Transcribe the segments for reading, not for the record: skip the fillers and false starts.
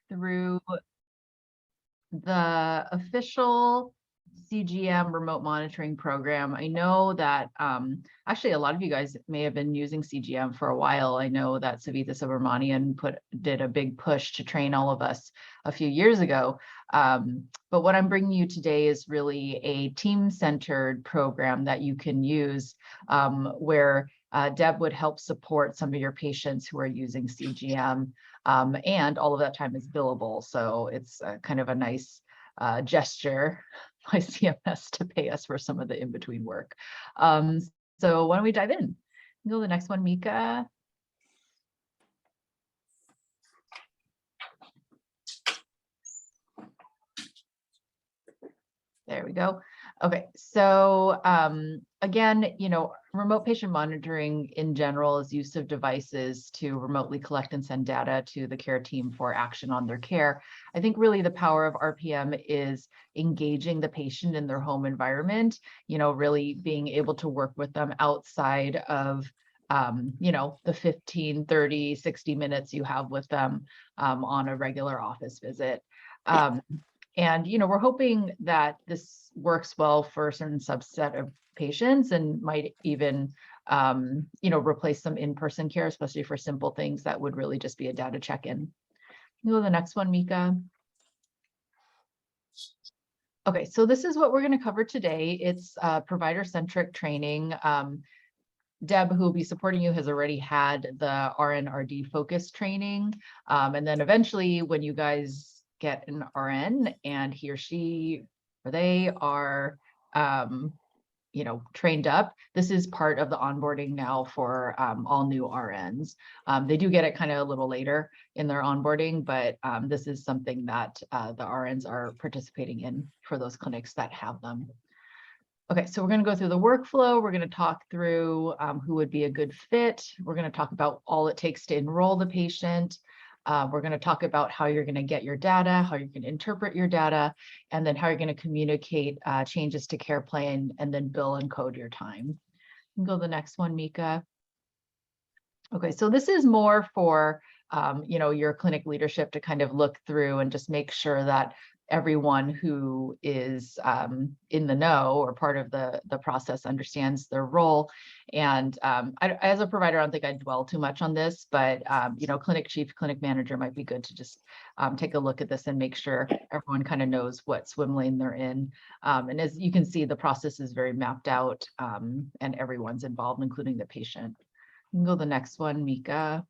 through the official CGM remote monitoring program. I know that actually a lot of you guys may have been using CGM for a while. I know that Savitha Subramanian did a big push to train all of us a few years ago. But what I'm bringing you today is really a team-centered program that you can use where Deb would help support some of your patients who are using CGM, and all of that time is billable. So it's kind of a nice gesture by CMS to pay us for some of the in-between work. So why don't we dive in? Go to the next one, Mika. There we go. Okay, so again, remote patient monitoring in general is use of devices to remotely collect and send data to the care team for action on their care. I think really the power of RPM is engaging the patient in their home environment, really being able to work with them outside of the 15, 30, 60 minutes you have with them on a regular office visit. And, we're hoping that this works well for a certain subset of patients and might even, replace some in-person care, especially for simple things that would really just be a data check-in. Go to the next one, Mika. Okay, so this is what we're going to cover today. It's provider-centric training. Deb, who will be supporting you, has already had the RN/RD focus training. And then eventually when you guys get an RN and he or she or they are trained up, this is part of the onboarding now for all new RNs. They do get it kind of a little later in their onboarding, but this is something that the RNs are participating in for those clinics that have them. Okay, so we're going to go through the workflow. We're going to talk through who would be a good fit. We're going to talk about all it takes to enroll the patient. We're going to talk about how you're going to get your data, how you're going to interpret your data, and then how you're going to communicate changes to care plan and then bill and code your time. You can go to the next one, Mika. Okay, so this is more for your clinic leadership to kind of look through and just make sure that everyone who is in the know or part of the process understands their role. And as a provider, I don't think I'd dwell too much on this, but clinic chief, clinic manager might be good to just take a look at this and make sure everyone kind of knows what swim lane they're in. And as you can see, the process is very mapped out and everyone's involved, including the patient. You can go to the next one, Mika.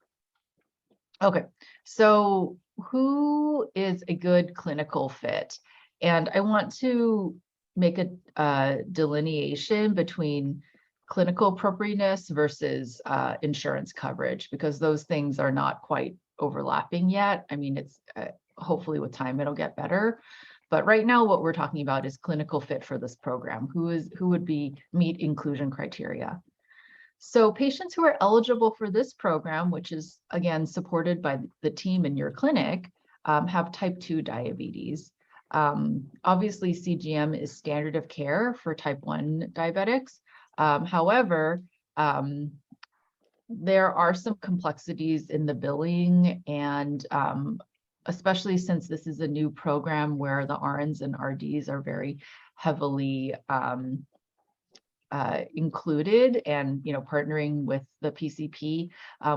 Okay, so who is a good clinical fit? And I want to make a delineation between clinical appropriateness versus insurance coverage, because those things are not quite overlapping yet. I mean, it's hopefully with time it'll get better. But right now what we're talking about is clinical fit for this program. Who would meet inclusion criteria? So patients who are eligible for this program, which is again supported by the team in your clinic, have type 2 diabetes. Obviously, CGM is standard of care for type 1 diabetics. However, there are some complexities in the billing, and especially since this is a new program where the RNs and RDs are very heavily included and partnering with the PCP,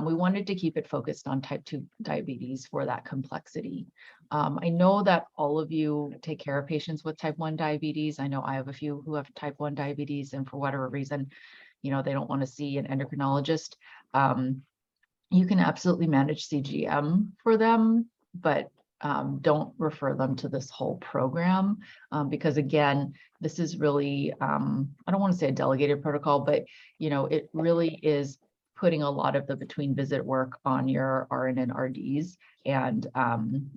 we wanted to keep it focused on type 2 diabetes for that complexity. I know that all of you take care of patients with type 1 diabetes. I know I have a few who have type 1 diabetes, and for whatever reason, they don't want to see an endocrinologist. You can absolutely manage CGM for them, but don't refer them to this whole program because again, this is really, I don't want to say a delegated protocol, but it really is putting a lot of the between visit work on your RN and RDs, and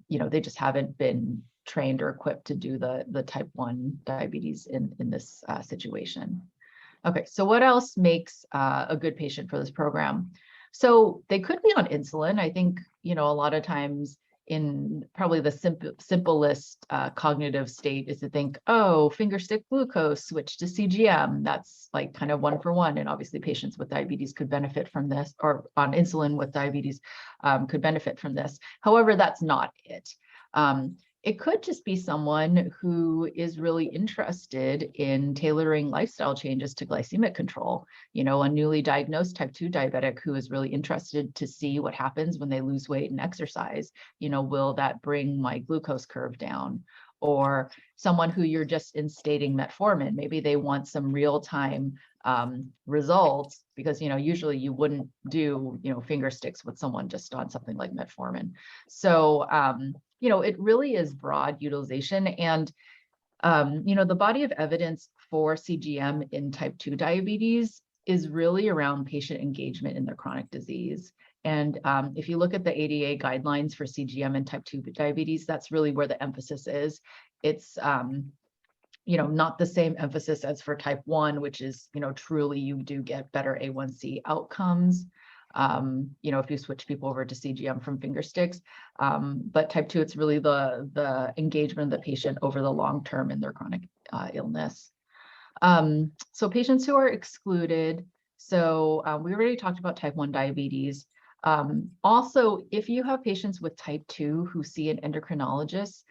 they just haven't been trained or equipped to do the type 1 diabetes in this situation. Okay, so what else makes a good patient for this program? So they could be on insulin. I think a lot of times in probably the simplest cognitive state is to think, oh, finger stick glucose, switch to CGM. That's like kind of one for one. And obviously patients with diabetes could benefit from this, or on insulin with diabetes could benefit from this. However, that's not it. It could just be someone who is really interested in tailoring lifestyle changes to glycemic control. A newly diagnosed type 2 diabetic who is really interested to see what happens when they lose weight and exercise. Will that bring my glucose curve down? Or someone who you're just instating metformin, maybe they want some real-time results, because usually you wouldn't do finger sticks with someone just on something like metformin. So it really is broad utilization. And the body of evidence for CGM in type 2 diabetes is really around patient engagement in their chronic disease. And if you look at the ADA guidelines for CGM and type 2 diabetes, that's really where the emphasis is. It's not the same emphasis as for type 1, which is, truly you do get better A1C outcomes. If you switch people over to CGM from finger sticks, but type 2, it's really the engagement of the patient over the long term in their chronic illness. So patients who are excluded. So we already talked about type 1 diabetes. Also, if you have patients with type 2 who see an endocrinologist,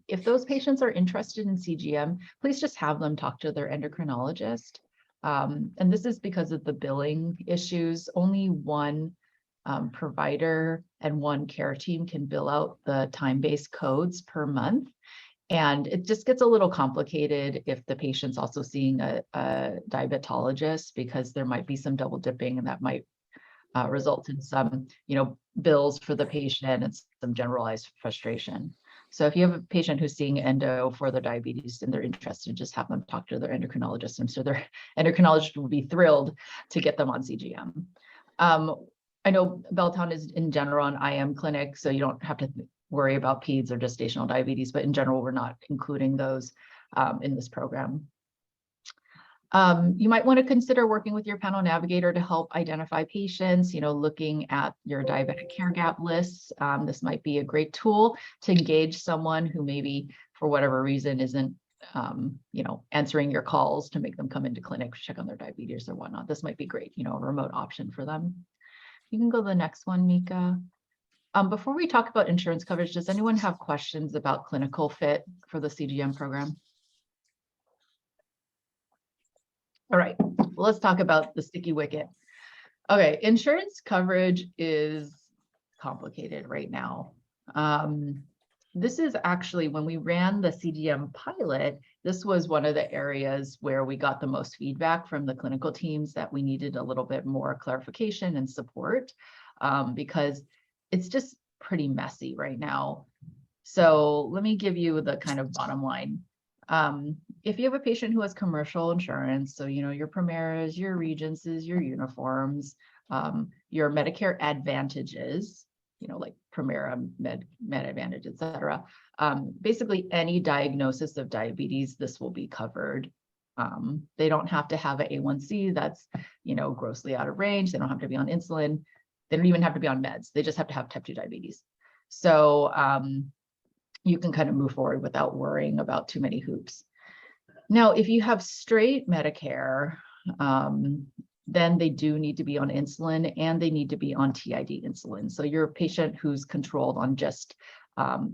if those patients are interested in CGM, please just have them talk to their endocrinologist. And this is because of the billing issues. Only one provider and one care team can bill out the time-based codes per month. And it just gets a little complicated if the patient's also seeing a diabetologist, because there might be some double dipping, and that might result in some, bills for the patient and some generalized frustration. So if you have a patient who's seeing endo for their diabetes and they're interested, just have them talk to their endocrinologist. And so their endocrinologist will be thrilled to get them on CGM. I know Belltown is in general an IM clinic, so you don't have to worry about peds or gestational diabetes, but in general, we're not including those in this program. You might want to consider working with your panel navigator to help identify patients, looking at your diabetic care gap lists. This might be a great tool to engage someone who maybe for whatever reason isn't, answering your calls to make them come into clinic to check on their diabetes or whatnot. This might be great, a remote option for them. You can go to the next one, Mika. Before we talk about insurance coverage, does anyone have questions about clinical fit for the CGM program? All right, well, let's talk about the sticky wicket. Okay, insurance coverage is complicated right now. This is actually, when we ran the CGM pilot, this was one of the areas where we got the most feedback from the clinical teams that we needed a little bit more clarification and support, because it's just pretty messy right now. So let me give you the kind of bottom line. If you have a patient who has commercial insurance, so your Primeras, your Regences, your Uniforms, your Medicare Advantages, like Primera, Med Advantage, et cetera. Basically, any diagnosis of diabetes, this will be covered. They don't have to have an A1C that's grossly out of range. They don't have to be on insulin. They don't even have to be on meds. They just have to have type 2 diabetes. So you can kind of move forward without worrying about too many hoops. Now, if you have straight Medicare, then they do need to be on insulin, and they need to be on TID insulin. So your patient who's controlled on just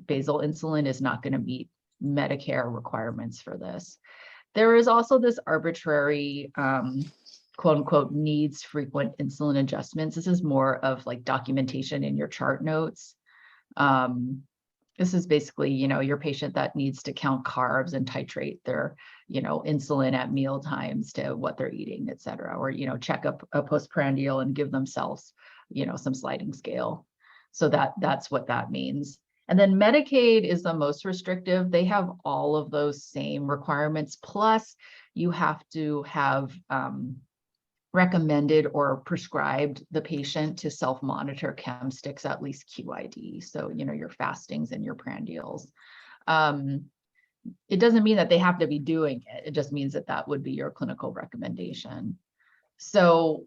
basal insulin is not going to meet Medicare requirements for this. There is also this arbitrary quote unquote needs frequent insulin adjustments. This is more of like documentation in your chart notes. This is basically, your patient that needs to count carbs and titrate their, insulin at meal times to what they're eating, et cetera, or, check up a postprandial and give themselves, some sliding scale. So that's what that means. And then Medicaid is the most restrictive. They have all of those same requirements. Plus you have to have, recommended or prescribed the patient to self-monitor chem sticks, at least QID. So, your fastings and your prandials. It doesn't mean that they have to be doing it. It just means that that would be your clinical recommendation. So,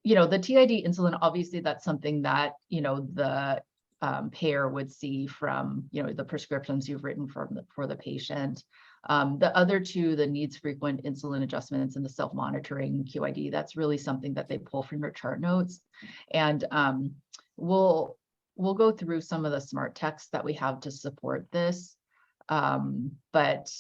the TID insulin, obviously that's something that, the payer would see from, the prescriptions you've written for the patient. The other two, the needs frequent insulin adjustments and the self-monitoring QID, that's really something that they pull from your chart notes. And we'll we'll go through some of the smart texts that we have to support this. But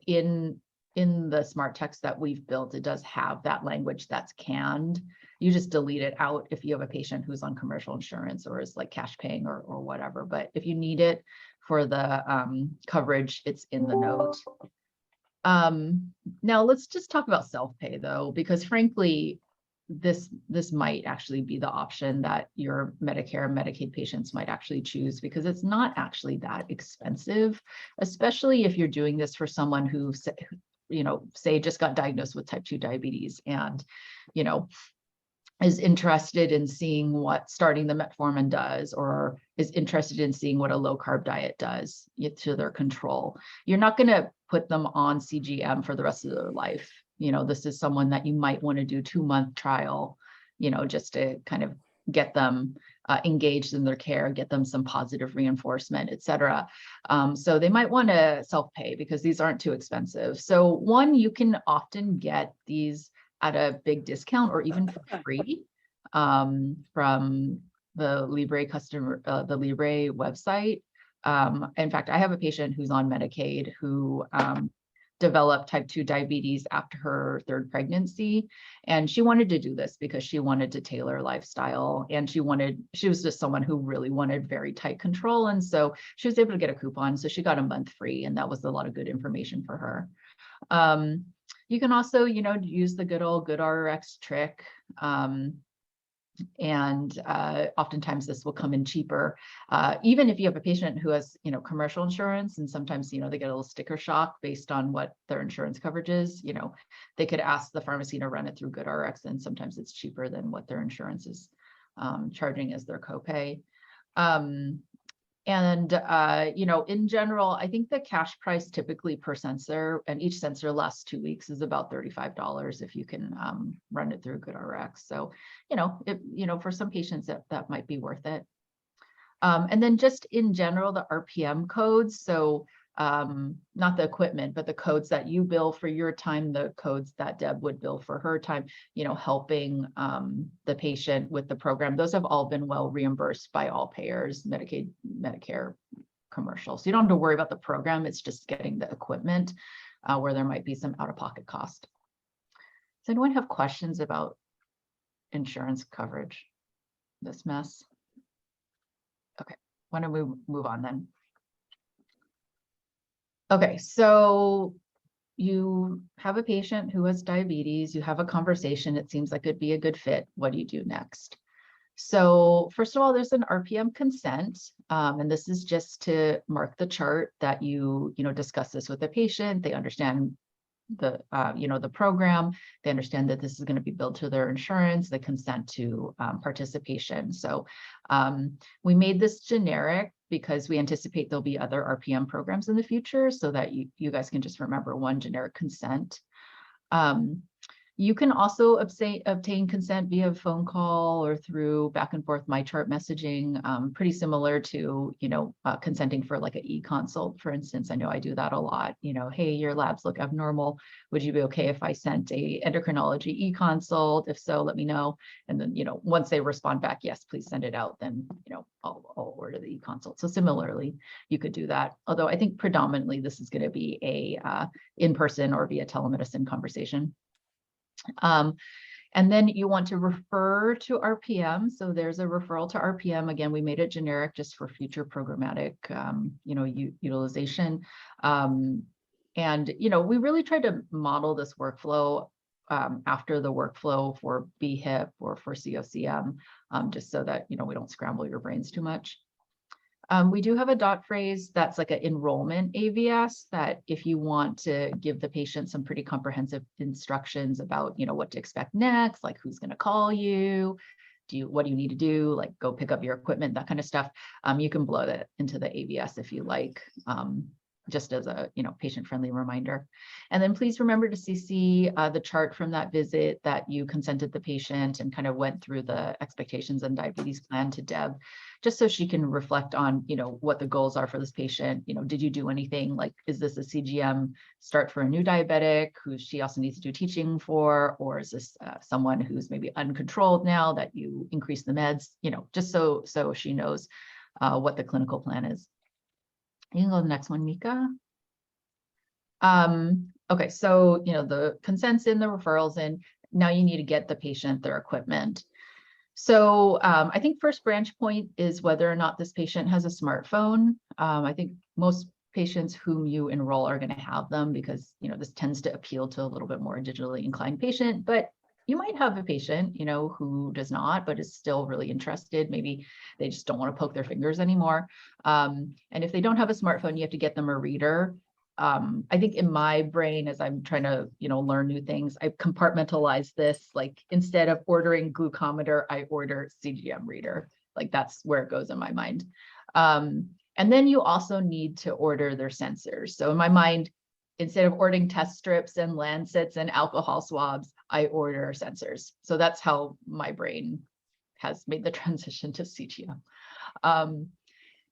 in the smart text that we've built, it does have that language that's canned. You just delete it out if you have a patient who's on commercial insurance or is like cash paying or whatever. But if you need it for the coverage, it's in the note. Now let's just talk about self-pay though, because frankly, this might actually be the option that your Medicare and Medicaid patients might actually choose, because it's not actually that expensive, especially if you're doing this for someone who, you know, say just got diagnosed with type 2 diabetes and, you know, is interested in seeing what starting the metformin does, or is interested in seeing what a low carb diet does to their control. You're not going to put them on CGM for the rest of their life. You know, this is someone that you might want to do 2-month trial, you know, just to kind of get them engaged in their care, get them some positive reinforcement, et cetera. So they might want to self-pay because these aren't too expensive. So one, you can often get these at a big discount or even for free from the Libre the Libre website. In fact, I have a patient who's on Medicaid who developed type 2 diabetes after her 3rd pregnancy. And she wanted to do this because she wanted to tailor lifestyle. And she was just someone who really wanted very tight control. And so she was able to get a coupon. So she got a month free, and that was a lot of good information for her. You can also, you know, use the good old GoodRx trick. And oftentimes this will come in cheaper, even if you have a patient who has, you know, commercial insurance, and sometimes, you know, they get a little sticker shock based on what their insurance coverage is. You know, they could ask the pharmacy to run it through GoodRx, and sometimes it's cheaper than what their insurance is charging as their copay. You know, in general, I think the cash price typically per sensor, and each sensor lasts 2 weeks, is about $35 if you can run it through GoodRx. So, you know, for some patients that might be worth it. And then just in general, the RPM codes. So not the equipment, but the codes that you bill for your time, the codes that Deb would bill for her time, you know, helping the patient with the program. Those have all been well reimbursed by all payers, Medicaid, Medicare, commercial. So you don't have to worry about the program. It's just getting the equipment where there might be some out-of-pocket cost. Does anyone have questions about insurance coverage, this mess? Okay, why don't we move on then? Okay, so you have a patient who has diabetes, you have a conversation, it seems like it'd be a good fit. What do you do next? So first of all, there's an RPM consent, and this is just to mark the chart that you discuss this with the patient. They understand the the program, they understand that this is going to be billed to their insurance, the consent to participation. So we made this generic because we anticipate there'll be other RPM programs in the future, so that you guys can just remember one generic consent. You can also obtain consent via phone call or through back and forth MyChart messaging, pretty similar to, consenting for like an e-consult, for instance. I know I do that a lot. Hey, your labs look abnormal. Would you be okay if I sent a endocrinology e-consult? If so, let me know. And then, once they respond back, yes, please send it out, then, I'll order the e-consult. So similarly, you could do that. Although I think predominantly this is going to be a in-person or via telemedicine conversation. And then you want to refer to RPM. So there's a referral to RPM. Again, we made it generic just for future programmatic, utilization. And, we really tried to model this workflow after the workflow for BHIP or for COCM, just so that, we don't scramble your brains too much. We do have a dot phrase that's like an enrollment AVS that if you want to give the patient some pretty comprehensive instructions about, what to expect next, like who's going to call you, what do you need to do, like go pick up your equipment, that kind of stuff. You can blow that into the AVS if you like. just as a, patient-friendly reminder. And then please remember to CC the chart from that visit that you consented the patient and kind of went through the expectations and diabetes plan to Deb, just so she can reflect on, what the goals are for this patient. Did you do anything like, is this a CGM start for a new diabetic who she also needs to do teaching for, or is this someone who's maybe uncontrolled now that you increase the meds, just so she knows what the clinical plan is. You can go to the next one, Mika. Okay, so, the consent's in, the referrals in, now you need to get the patient their equipment. So I think first branch point is whether or not this patient has a smartphone. I think most patients whom you enroll are going to have them because, this tends to appeal to a little bit more digitally inclined patient, but you might have a patient, who does not, but is still really interested. Maybe they just don't want to poke their fingers anymore. And if they don't have a smartphone, you have to get them a reader. I think in my brain, as I'm trying to, learn new things, I compartmentalize this, like instead of ordering glucometer, I order CGM reader. Like that's where it goes in my mind. And then you also need to order their sensors. So in my mind, instead of ordering test strips and lancets and alcohol swabs, I order sensors. So that's how my brain has made the transition to CGM.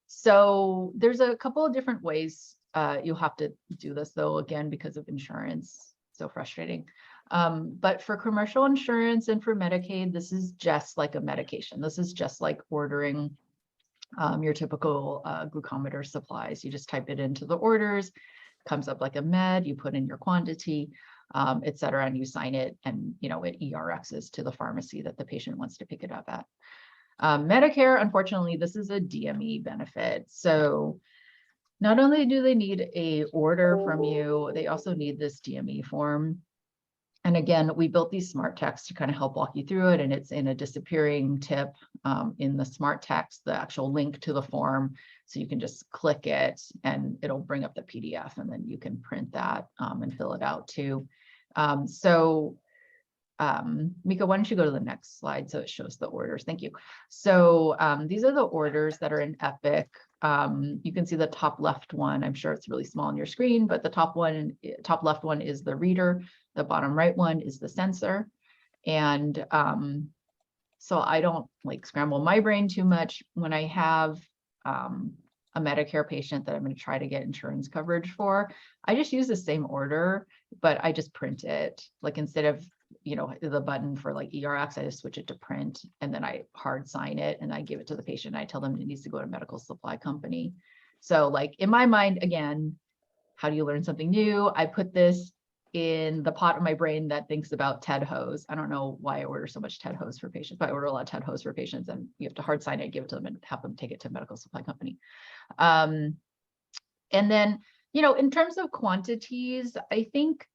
So there's a couple of different ways you'll have to do this, though, again, because of insurance. So frustrating. But for commercial insurance and for Medicaid, this is just like a medication. This is just like ordering your typical glucometer supplies. You just type it into the orders, comes up like a med, you put in your quantity, et cetera, and you sign it, and it ERXs to the pharmacy that the patient wants to pick it up at. Medicare, unfortunately, this is a DME benefit. So not only do they need a order from you, they also need this DME form. And again, we built these smart texts to kind of help walk you through it. And it's in a disappearing tip in the smart text, the actual link to the form. So you can just click it and it'll bring up the PDF, and then you can print that and fill it out too. Mika, why don't you go to the next slide so it shows the orders? Thank you. So these are the orders that are in Epic. You can see the top left one. I'm sure it's really small on your screen, but the top left one is the reader. The bottom right one is the sensor. And so I don't like scramble my brain too much when I have a Medicare patient that I'm going to try to get insurance coverage for. I just use the same order, but I just print it. Like instead of the button for like ERX, I just switch it to print, and then I hard sign it and I give it to the patient. I tell them it needs to go to a medical supply company. So like in my mind, again, how do you learn something new? I put this in the pot of my brain that thinks about TED hose. I don't know why I order so much TED hose for patients, but I order a lot of TED hose for patients, and you have to hard sign it, give it to them, and have them take it to a medical supply company. And then, in terms of quantities, I think,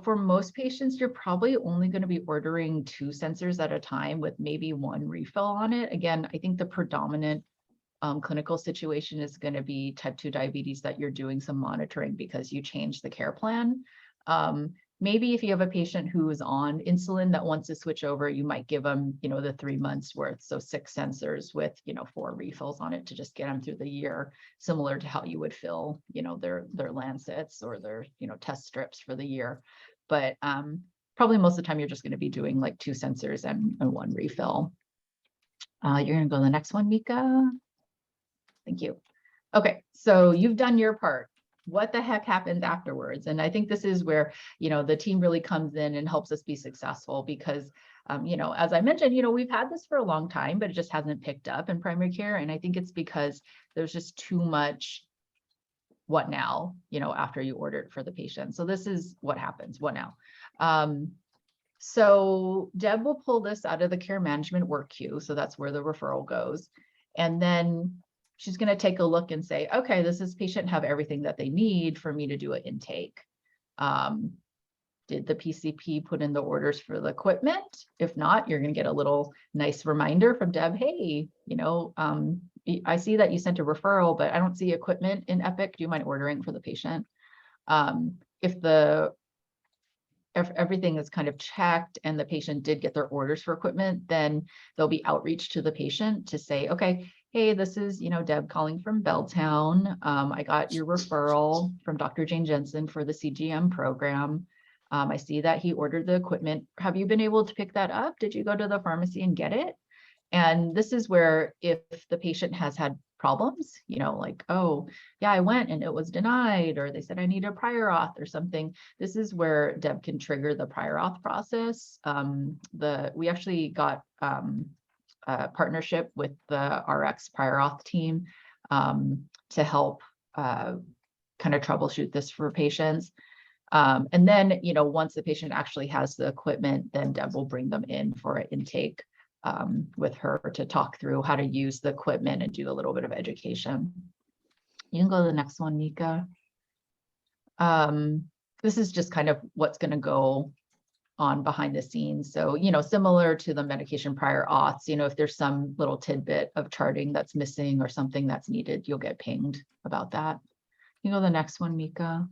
for most patients, you're probably only going to be ordering 2 sensors at a time with maybe 1 refill on it. Again, I think the predominant clinical situation is going to be type 2 diabetes that you're doing some monitoring because you changed the care plan. Maybe if you have a patient who is on insulin that wants to switch over, you might give them, the 3 months worth. So 6 sensors with, 4 refills on it to just get them through the year, similar to how you would fill, their lancets or their, test strips for the year. But probably most of the time you're just going to be doing like 2 sensors and 1 refill. You're going to go to the next one, Mika. Thank you. Okay, so you've done your part. What the heck happens afterwards? And I think this is where, the team really comes in and helps us be successful because, as I mentioned, we've had this for a long time, but it just hasn't picked up in primary care. And I think it's because there's just too much what now, after you ordered for the patient. So this is what happens. What now? So Deb will pull this out of the care management work queue. So that's where the referral goes. And then she's going to take a look and say, okay, does this patient have everything that they need for me to do an intake? Did the PCP put in the orders for the equipment? If not, you're going to get a little nice reminder from Deb. Hey, I see that you sent a referral, but I don't see equipment in Epic. Do you mind ordering for the patient? If everything is kind of checked and the patient did get their orders for equipment, then there'll be outreach to the patient to say, okay, hey, this is, Deb calling from Belltown. I got your referral from Dr. Jane Jensen for the CGM program. I see that he ordered the equipment. Have you been able to pick that up? Did you go to the pharmacy and get it? And this is where if the patient has had problems, like, oh, yeah, I went and it was denied, or they said I need a prior auth or something. This is where Deb can trigger the prior auth process. We actually got a partnership with the RX prior auth team to help kind of troubleshoot this for patients. And then, once the patient actually has the equipment, then Deb will bring them in for an intake with her to talk through how to use the equipment and do a little bit of education. You can go to the next one, Mika. This is just kind of what's going to go on behind the scenes. So, similar to the medication prior auths, if there's some little tidbit of charting that's missing or something that's needed, you'll get pinged about that. You go to the next one, Mika.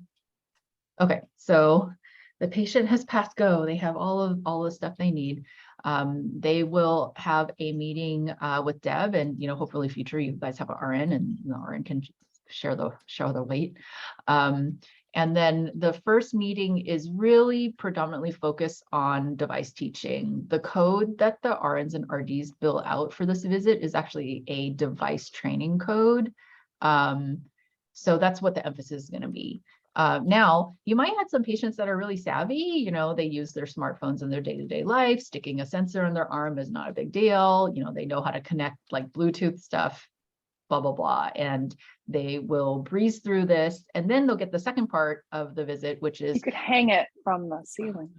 Okay, so the patient has passed go. They have all the stuff they need. They will have a meeting with Deb, and hopefully future you guys have an RN, and the RN can show the weight. And then the first meeting is really predominantly focused on device teaching. The code that the RNs and RDs bill out for this visit is actually a device training code. So that's what the emphasis is going to be. Now, you might have some patients that are really savvy, they use their smartphones in their day-to-day life. Sticking a sensor in their arm is not a big deal. They know how to connect like Bluetooth stuff, blah, blah, blah. And they will breeze through this. And then they'll get the second part of the visit, which is— You could hang it from the ceiling.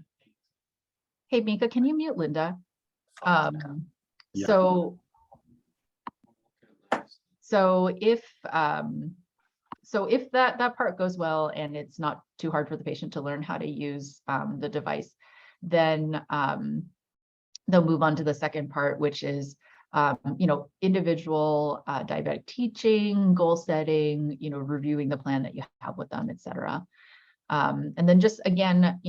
Hey, Mika, can you mute Linda? Yeah. So if that part goes well and it's not too hard for the patient to learn how to use the device, then they'll move on to the second part, which is individual diabetic teaching, goal setting, reviewing the plan that you have with them, et cetera. And then just again,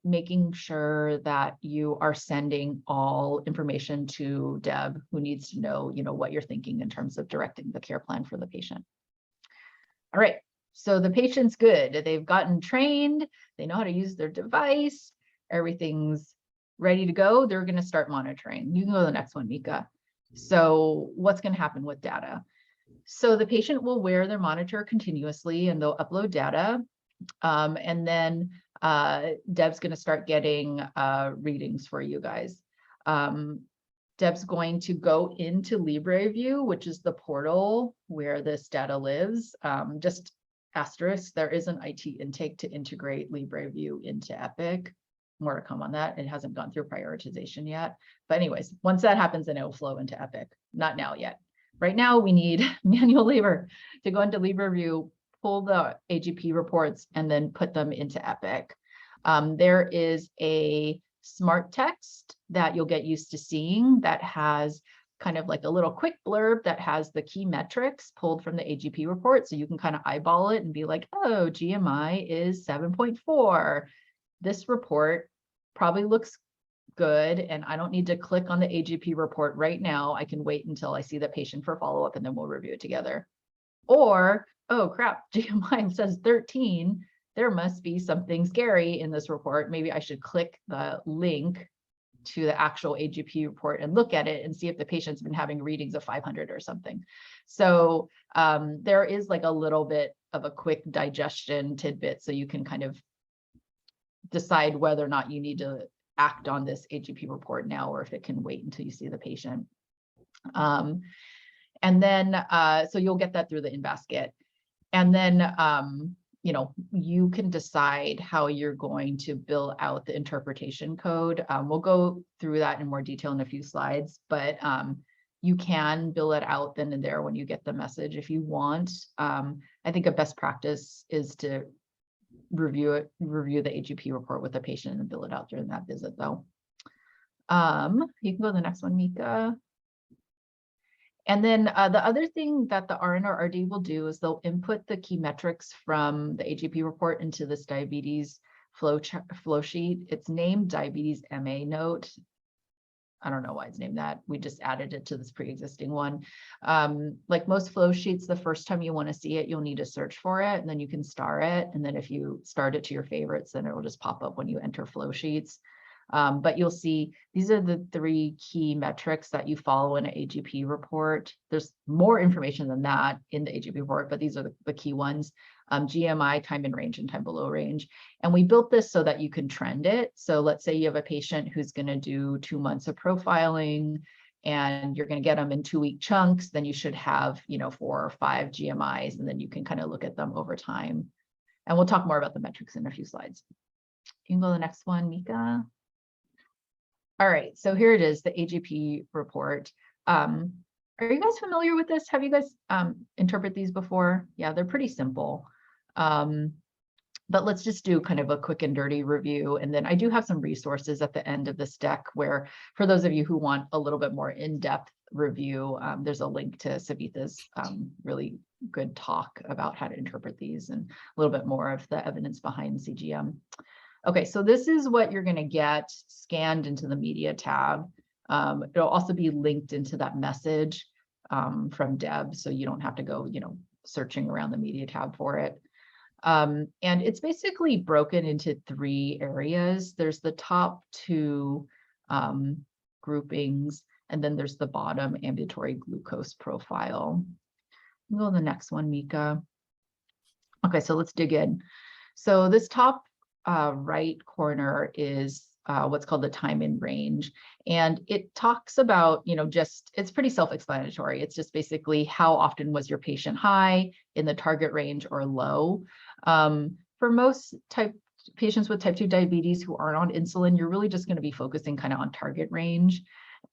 making sure that you are sending all information to Deb, who needs to know, what you're thinking in terms of directing the care plan for the patient. All right, so the patient's good. They've gotten trained. They know how to use their device. Everything's ready to go. They're going to start monitoring. You can go to the next one, Mika. So what's going to happen with data? So the patient will wear their monitor continuously and they'll upload data. And then Deb's going to start getting readings for you guys. Deb's going to go into LibreView, which is the portal where this data lives. Just asterisk, there is an IT intake to integrate LibreView into Epic. More to come on that. It hasn't gone through prioritization yet. But anyways, once that happens, then it will flow into Epic. Not now yet. Right now, we need manual labor to go into LibreView, pull the AGP reports, and then put them into Epic. There is a smart text that you'll get used to seeing that has kind of like a little quick blurb that has the key metrics pulled from the AGP report. So you can kind of eyeball it and be like, oh, GMI is 7.4. This report probably looks good, and I don't need to click on the AGP report right now. I can wait until I see the patient for follow-up, and then we'll review it together. Or, oh crap, GMI says 13. There must be something scary in this report. Maybe I should click the link to the actual AGP report and look at it and see if the patient's been having readings of 500 or something. So there is like a little bit of a quick digestion tidbit, so you can kind of decide whether or not you need to act on this AGP report now, or if it can wait until you see the patient. And then, so you'll get that through the in-basket. And then, you can decide how you're going to bill out the interpretation code. We'll go through that in more detail in a few slides, but you can bill it out then and there when you get the message if you want. I think a best practice is to review the AGP report with the patient and bill it out during that visit though. You can go to the next one, Mika. And then the other thing that the RN or RD will do is they'll input the key metrics from the AGP report into this diabetes flow sheet. It's named diabetes MA note. I don't know why it's named that. We just added it to this pre-existing one. Like most flow sheets, the first time you want to see it, you'll need to search for it, and then you can star it. And then if you start it to your favorites, then it will just pop up when you enter flow sheets. But you'll see these are the 3 key metrics that you follow in an AGP report. There's more information than that in the AGP report, but these are the key ones. GMI, time in range, and time below range. And we built this so that you can trend it. So let's say you have a patient who's going to do 2 months of profiling, and you're going to get them in 2-week chunks. Then you should have, 4 or 5 GMIs, and then you can kind of look at them over time. And we'll talk more about the metrics in a few slides. You can go to the next one, Mika. All right, so here it is, the AGP report. Are you guys familiar with this? Have you guys interpret these before? Yeah, they're pretty simple. But let's just do kind of a quick and dirty review. And then I do have some resources at the end of this deck where, for those of you who want a little bit more in-depth review, there's a link to Savitha's really good talk about how to interpret these and a little bit more of the evidence behind CGM. Okay, so this is what you're going to get scanned into the media tab. It'll also be linked into that message from Deb, so you don't have to go, searching around the media tab for it. And it's basically broken into 3 areas. There's the top 2 groupings, and then there's the bottom ambulatory glucose profile. Go to the next one, Mika. Okay, so let's dig in. So this top right corner is what's called the time in range. And it talks about, it's pretty self-explanatory. It's just basically how often was your patient high, in the target range, or low. For most patients with type 2 diabetes who aren't on insulin, you're really just going to be focusing kind of on target range,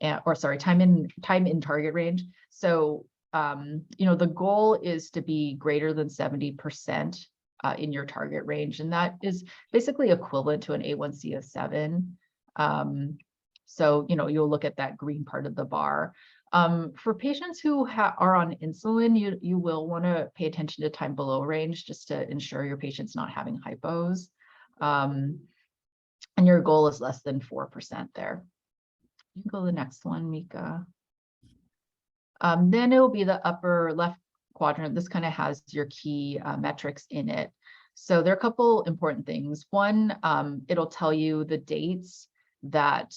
time in target range. So, the goal is to be greater than 70% in your target range, and that is basically equivalent to an A1C of 7. So, you'll look at that green part of the bar. For patients who are on insulin, you will want to pay attention to time below range just to ensure your patient's not having hypos. And your goal is less than 4% there. You can go to the next one, Mika. Then it will be the upper left quadrant. This kind of has your key metrics in it. So there are a couple important things. One, it'll tell you the dates that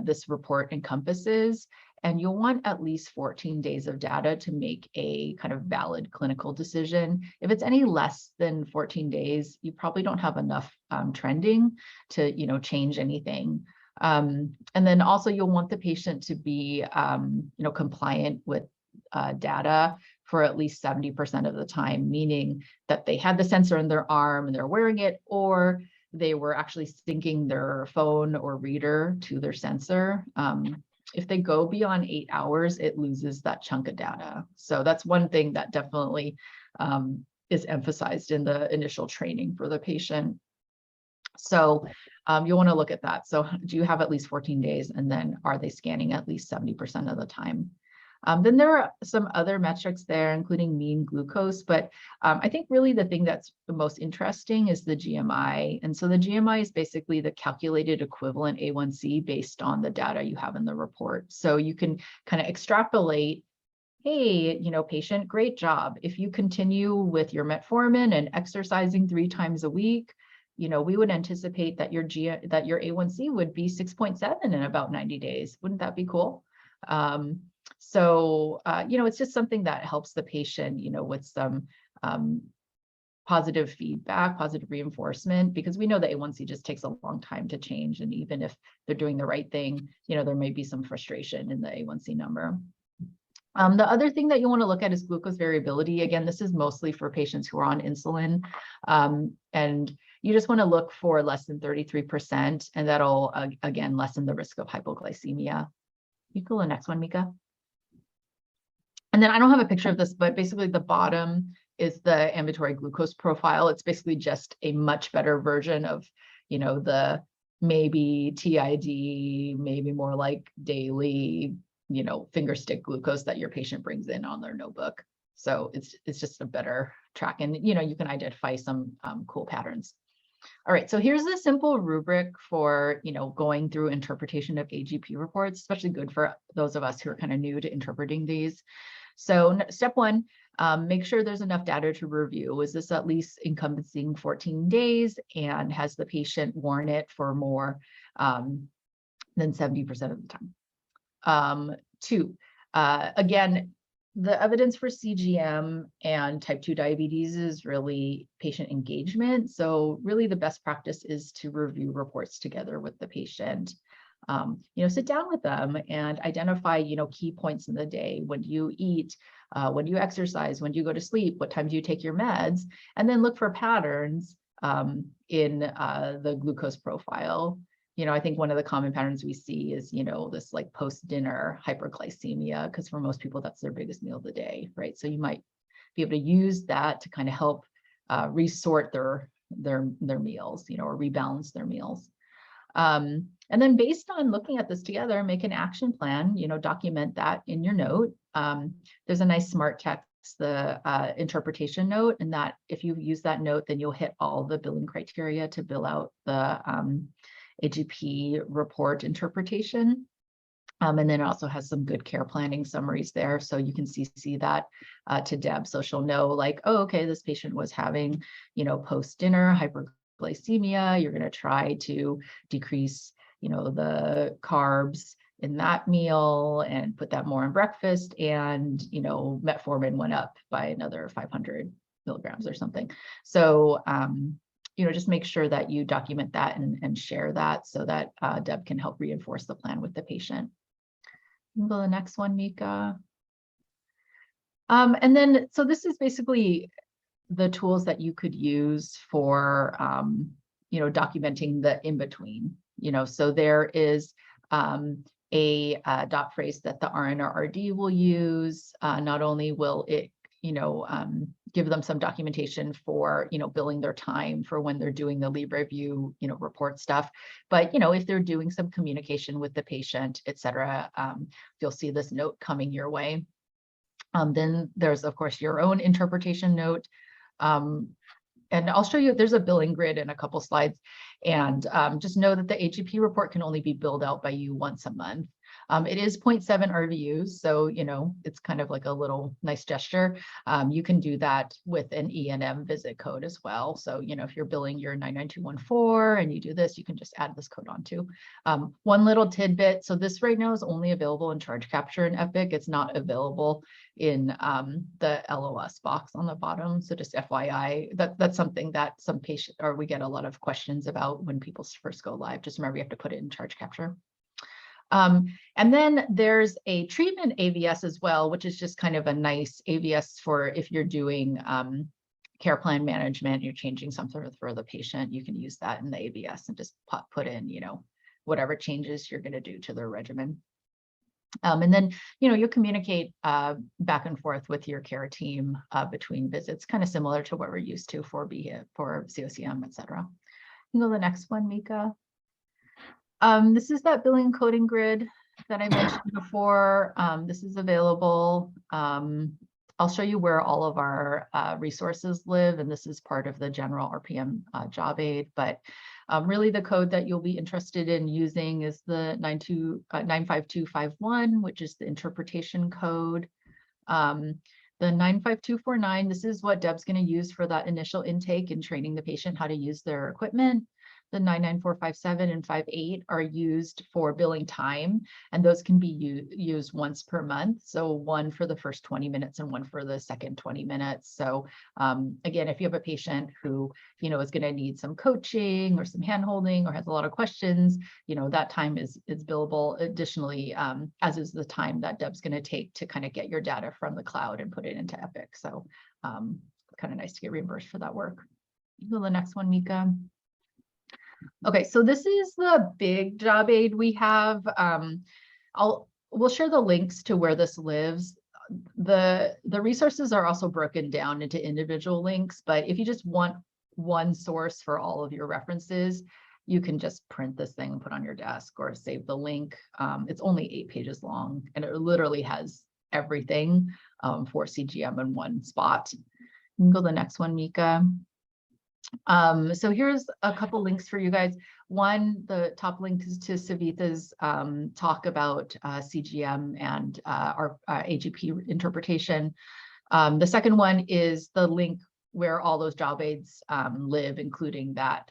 this report encompasses, and you'll want at least 14 days of data to make a kind of valid clinical decision. If it's any less than 14 days, you probably don't have enough trending to change anything. And then also you'll want the patient to be compliant with data for at least 70% of the time, meaning that they had the sensor in their arm and they're wearing it, or they were actually syncing their phone or reader to their sensor. If they go beyond 8 hours, it loses that chunk of data. So that's one thing that definitely is emphasized in the initial training for the patient. So you want to look at that. So do you have at least 14 days? And then are they scanning at least 70% of the time? Then there are some other metrics there, including mean glucose, but I think really the thing that's the most interesting is the GMI. And so the GMI is basically the calculated equivalent A1C based on the data you have in the report. So you can kind of extrapolate, hey, patient, great job. If you continue with your metformin and exercising 3 times a week, we would anticipate that your A1C would be 6.7 in about 90 days. Wouldn't that be cool? So, it's just something that helps the patient, with some positive feedback, positive reinforcement, because we know that A1C just takes a long time to change. And even if they're doing the right thing, there may be some frustration in the A1C number. The other thing that you want to look at is glucose variability. Again, this is mostly for patients who are on insulin. And you just want to look for less than 33%, and that'll, again, lessen the risk of hypoglycemia. You go to the next one, Mika. And then I don't have a picture of this, but basically the bottom is the ambulatory glucose profile. It's basically just a much better version of, the maybe TID, maybe more like daily, finger stick glucose that your patient brings in on their notebook. So it's just a better track, and you can identify some cool patterns. All right, so here's a simple rubric for, going through interpretation of AGP reports, especially good for those of us who are kind of new to interpreting these. So step one, make sure there's enough data to review. Is this at least encompassing 14 days and has the patient worn it for more than 70% of the time? Two, again, the evidence for CGM and type 2 diabetes is really patient engagement. So really the best practice is to review reports together with the patient. Sit down with them and identify, key points in the day. When do you eat? When do you exercise? When do you go to sleep? What time do you take your meds? And then look for patterns in the glucose profile. I think one of the common patterns we see is, this like post-dinner hyperglycemia, because for most people, that's their biggest meal of the day, right? So you might be able to use that to kind of help resort their meals, or rebalance their meals. And then based on looking at this together, make an action plan, document that in your note. There's a nice smart text, the interpretation note, and that if you use that note, then you'll hit all the billing criteria to bill out the AGP report interpretation. And then it also has some good care planning summaries there. So you can see that to Deb. So she'll know like, oh, okay, this patient was having, post-dinner hyperglycemia. You're going to try to decrease, the carbs in that meal and put that more in breakfast. And, metformin went up by another 500 milligrams or something. So, just make sure that you document that and share that so that Deb can help reinforce the plan with the patient. You can go to the next one, Mika. And then, so this is basically the tools that you could use for, documenting the in-between, so there is a dot phrase that the RN or RD will use. Not only will it, give them some documentation for, billing their time for when they're doing the lead review, report stuff. But, if they're doing some communication with the patient, et cetera, you'll see this note coming your way. Then there's, of course, your own interpretation note. And I'll show you, there's a billing grid in a couple slides. And just know that the AGP report can only be billed out by you once a month. It is 0.7 RVUs, so, it's kind of like a little nice gesture. You can do that with an E&M visit code as well. So, if you're billing your 99214 and you do this, you can just add this code on too. One little tidbit. So this right now is only available in charge capture in Epic. It's not available in the LOS box on the bottom. So just FYI, that's something that some patient, or we get a lot of questions about when people first go live. Just remember, you have to put it in charge capture. And then there's a treatment AVS as well, which is just kind of a nice AVS for if you're doing care plan management, you're changing something for the patient, you can use that in the AVS and just put in, whatever changes you're going to do to their regimen. And then, you'll communicate back and forth with your care team between visits, kind of similar to what we're used to for COCM, et cetera. You can go to the next one, Mika. This is that billing coding grid that I mentioned before. This is available. I'll show you where all of our resources live, and this is part of the general RPM job aid. But really the code that you'll be interested in using is the 95251, which is the interpretation code. The 95249, this is what Deb's going to use for that initial intake and training the patient how to use their equipment. The 99457 and 58 are used for billing time, and those can be used once per month. So one for the first 20 minutes and one for the second 20 minutes. So again, if you have a patient who, is going to need some coaching or some handholding or has a lot of questions, that time is billable additionally, as is the time that Deb's going to take to kind of get your data from the cloud and put it into Epic. So kind of nice to get reimbursed for that work. Go to the next one, Mika. Okay, so this is the big job aid we have. We'll share the links to where this lives. The resources are also broken down into individual links, but if you just want one source for all of your references, you can just print this thing and put on your desk or save the link. It's only 8 pages long, and it literally has everything for CGM in one spot. You can go to the next one, Mika. So here's a couple links for you guys. One, the top link is to Savitha's talk about CGM and our AGP interpretation. The second one is the link where all those job aids live, including that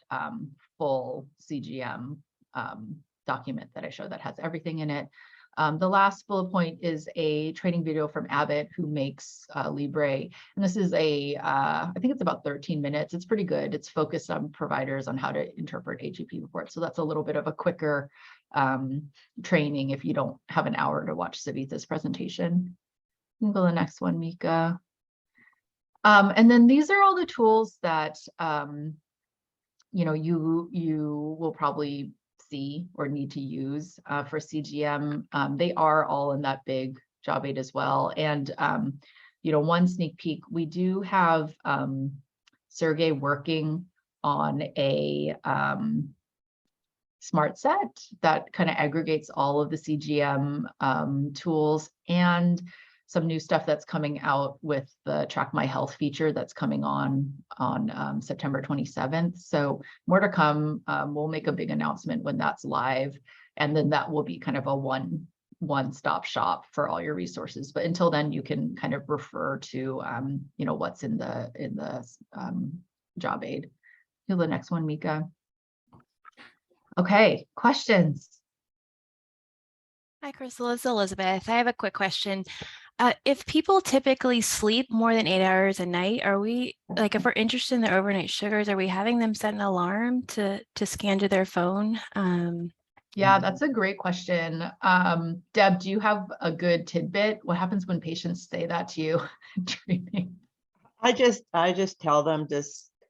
full CGM document that I showed that has everything in it. The last bullet point is a training video from Abbott, who makes Libre. And this is I think it's about 13 minutes. It's pretty good. It's focused on providers on how to interpret AGP reports. So that's a little bit of a quicker training if you don't have an hour to watch Savitha's presentation. You can go to the next one, Mika. And then these are all the tools that you will probably see or need to use for CGM. They are all in that big job aid as well. And one sneak peek, we do have Sergey working on a smart set that kind of aggregates all of the CGM tools, and some new stuff that's coming out with the Track My Health feature that's coming on September 27th. So more to come. We'll make a big announcement when that's live, and then that will be kind of a one-stop shop for all your resources. But until then, you can kind of refer to what's in the job aid. To the next one, Mika. Okay, questions. Hi, Crystal, it's Elizabeth. I have a quick question. If people typically sleep more than 8 hours a night, are we, like, if we're interested in their overnight sugars, are we having them set an alarm to scan to their phone? Yeah, that's a great question. Deb, do you have a good tidbit? What happens when patients say that to you in training? I just tell them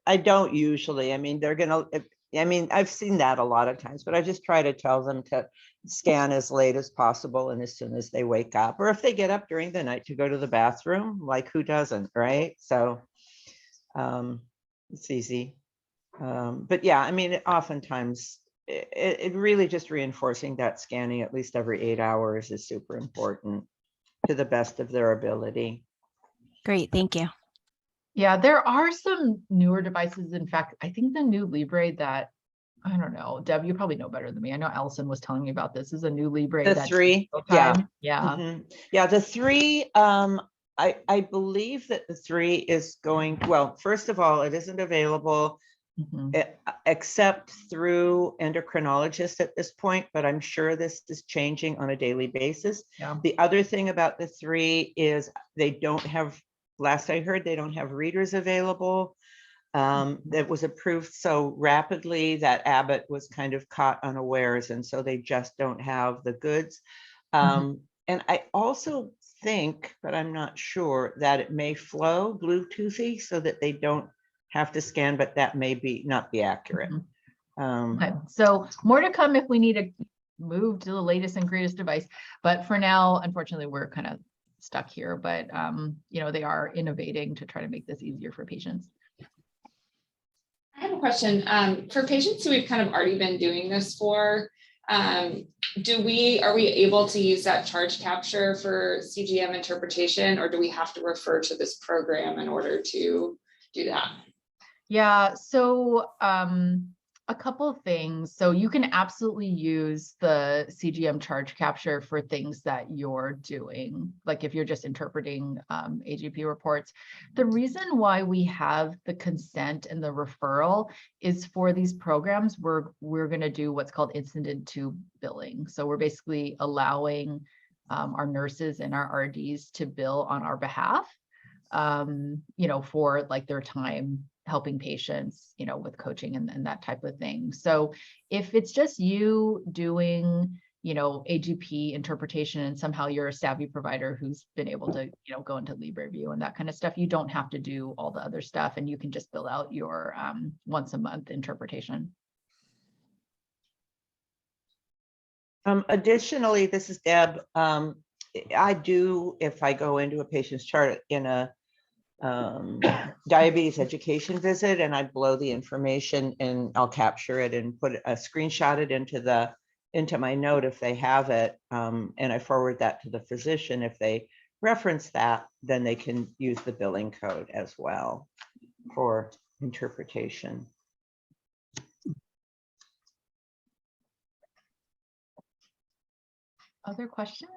I don't usually, I've seen that a lot of times, but I just try to tell them to scan as late as possible and as soon as they wake up, or if they get up during the night to go to the bathroom, like who doesn't, right? So it's easy. But yeah, oftentimes it really just reinforcing that scanning at least every 8 hours is super important to the best of their ability. Great, thank you. Yeah, there are some newer devices. In fact, I think the new Libre that, I don't know, Deb, you probably know better than me. I know Allison was telling me about this. Is a new Libre. The 3, yeah. Yeah. Mm-hmm. Yeah, the 3, I believe that the 3 is going, well, first of all, it isn't available except through endocrinologists at this point, but I'm sure this is changing on a daily basis. Yeah. The other thing about the 3 is they don't have, last I heard, they don't have readers available. That was approved so rapidly that Abbott was kind of caught unawares, and so they just don't have the goods. And I also think, but I'm not sure, that it may flow Bluetoothy so that they don't have to scan, but that may not be accurate. Okay. So more to come if we need to move to the latest and greatest device. But for now, unfortunately, we're kind of stuck here. But they are innovating to try to make this easier for patients. I have a question. For patients who we've kind of already been doing this for, are we able to use that charge capture for CGM interpretation, or do we have to refer to this program in order to do that? Yeah, so a couple of things. So you can absolutely use the CGM charge capture for things that you're doing, like if you're just interpreting AGP reports. The reason why we have the consent and the referral is for these programs, we're going to do what's called incident to billing. So we're basically allowing our nurses and our RDs to bill on our behalf, for like their time helping patients, with coaching and that type of thing. So if it's just you doing, AGP interpretation, and somehow you're a savvy provider who's been able to, go into Libre View and that kind of stuff, you don't have to do all the other stuff, and you can just fill out your once a month interpretation. Additionally, this is Deb. I do, if I go into a patient's chart in a diabetes education visit, and I blow the information and I'll capture it and put a screenshot it into my note if they have it, and I forward that to the physician. If they reference that, then they can use the billing code as well for interpretation. Other questions?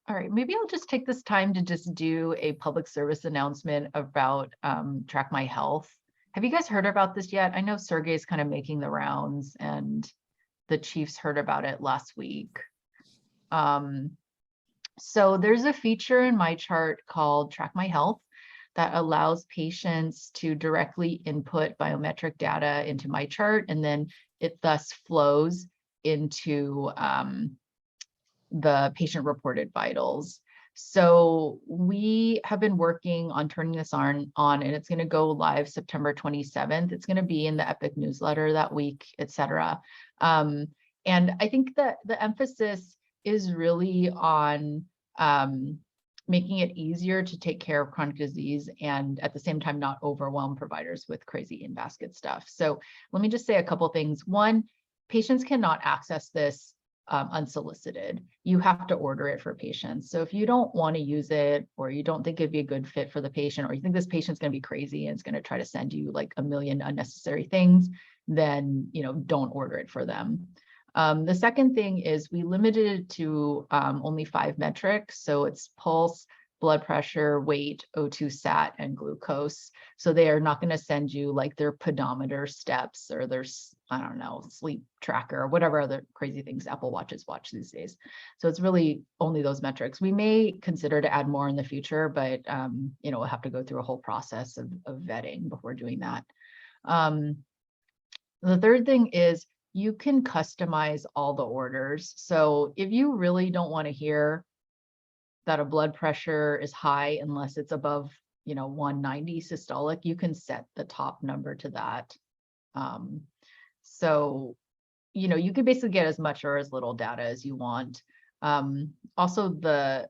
All right, maybe I'll just take this time to just do a public service announcement about Track My Health. Have you guys heard about this yet? I know Sergey's kind of making the rounds and the chiefs heard about it last week. So there's a feature in my chart called Track My Health that allows patients to directly input biometric data into my chart, and then it thus flows into the patient reported vitals. So we have been working on turning this on and it's going to go live September 27th. It's going to be in the Epic newsletter that week, etc. And I think that the emphasis is really on making it easier to take care of chronic disease and at the same time not overwhelm providers with crazy in-basket stuff. So let me just say a couple things. One, patients cannot access this unsolicited. You have to order it for patients. So if you don't want to use it, or you don't think it'd be a good fit for the patient, or you think this patient's going to be crazy and it's going to try to send you like a million unnecessary things, then don't order it for them. The second thing is we limited it to only 5 metrics. So it's pulse, blood pressure, weight, O2 sat, and glucose. So they are not going to send you like their pedometer steps or their, I don't know, sleep tracker or whatever other crazy things Apple Watches watch these days. So it's really only those metrics. We may consider to add more in the future, but we'll have to go through a whole process of vetting before doing that. The third thing is you can customize all the orders. So if you really don't want to hear that a blood pressure is high unless it's above 190 systolic, you can set the top number to that. So you can basically get as much or as little data as you want. Also, the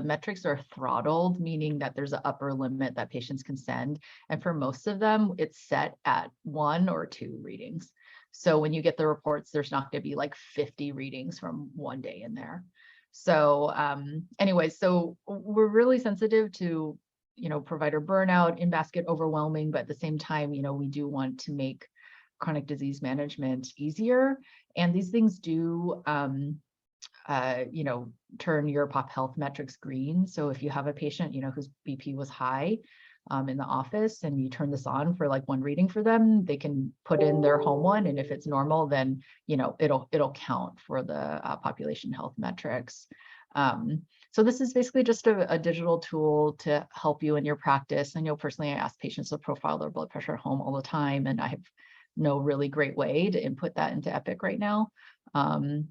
metrics are throttled, meaning that there's an upper limit that patients can send, and for most of them it's set at 1 or 2 readings. So when you get the reports, there's not going to be like 50 readings from one day in there. So anyway, so we're really sensitive to, provider burnout, in-basket overwhelming, but at the same time, we do want to make chronic disease management easier. And these things do, turn your pop health metrics green. So if you have a patient, whose BP was high in the office and you turn this on for like 1 reading for them, they can put in their home one. And if it's normal, then, it'll count for the population health metrics. So this is basically just a digital tool to help you in your practice. I know personally, I ask patients to profile their blood pressure at home all the time, and I have no really great way to input that into Epic right now.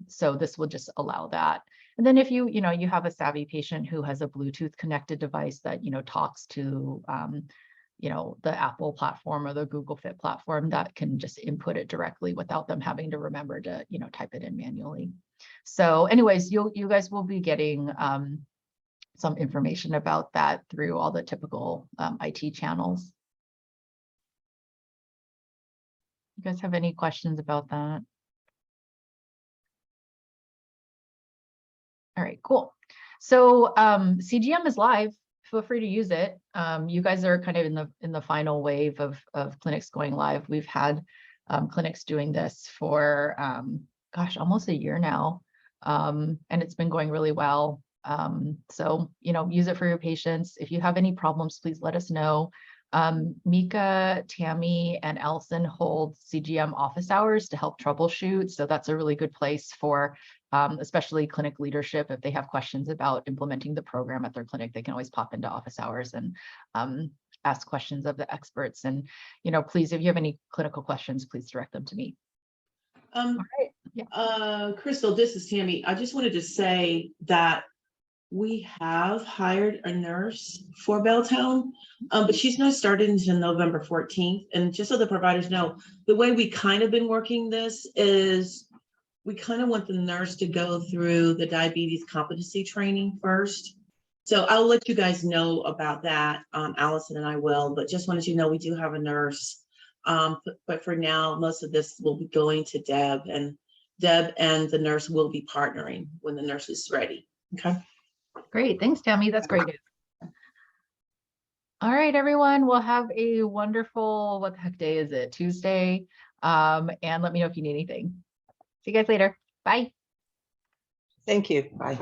So this will just allow that. And then if you have a savvy patient who has a Bluetooth connected device that, talks to, the Apple platform or the Google Fit platform, that can just input it directly without them having to remember to, type it in manually. So anyways, you guys will be getting some information about that through all the typical IT channels. You guys have any questions about that? All right, cool. So CGM is live. Feel free to use it. You guys are kind of in the final wave of clinics going live. We've had clinics doing this for gosh, almost a year now, and it's been going really well. So use it for your patients. If you have any problems, please let us know. Mika, Tammy, and Allison hold CGM office hours to help troubleshoot. So that's a really good place for especially clinic leadership. If they have questions about implementing the program at their clinic, they can always pop into office hours and ask questions of the experts. And, please, if you have any clinical questions, please direct them to me. All right. Yeah. Crystal, this is Tammy. I just wanted to say that we have hired a nurse for Belltown, but she's not started until November 14th. And just so the providers know, the way we kind of been working this is we kind of want the nurse to go through the diabetes competency training first. So I'll let you guys know about that. Allison and I will, but just wanted you to know we do have a nurse. But for now, most of this will be going to Deb, and Deb and the nurse will be partnering when the nurse is ready. Okay. Great, thanks, Tammy. That's great news. All right, everyone, we'll have a wonderful, what the heck day is it? Tuesday. And let me know if you need anything. See you guys later. Bye. Thank you. Bye.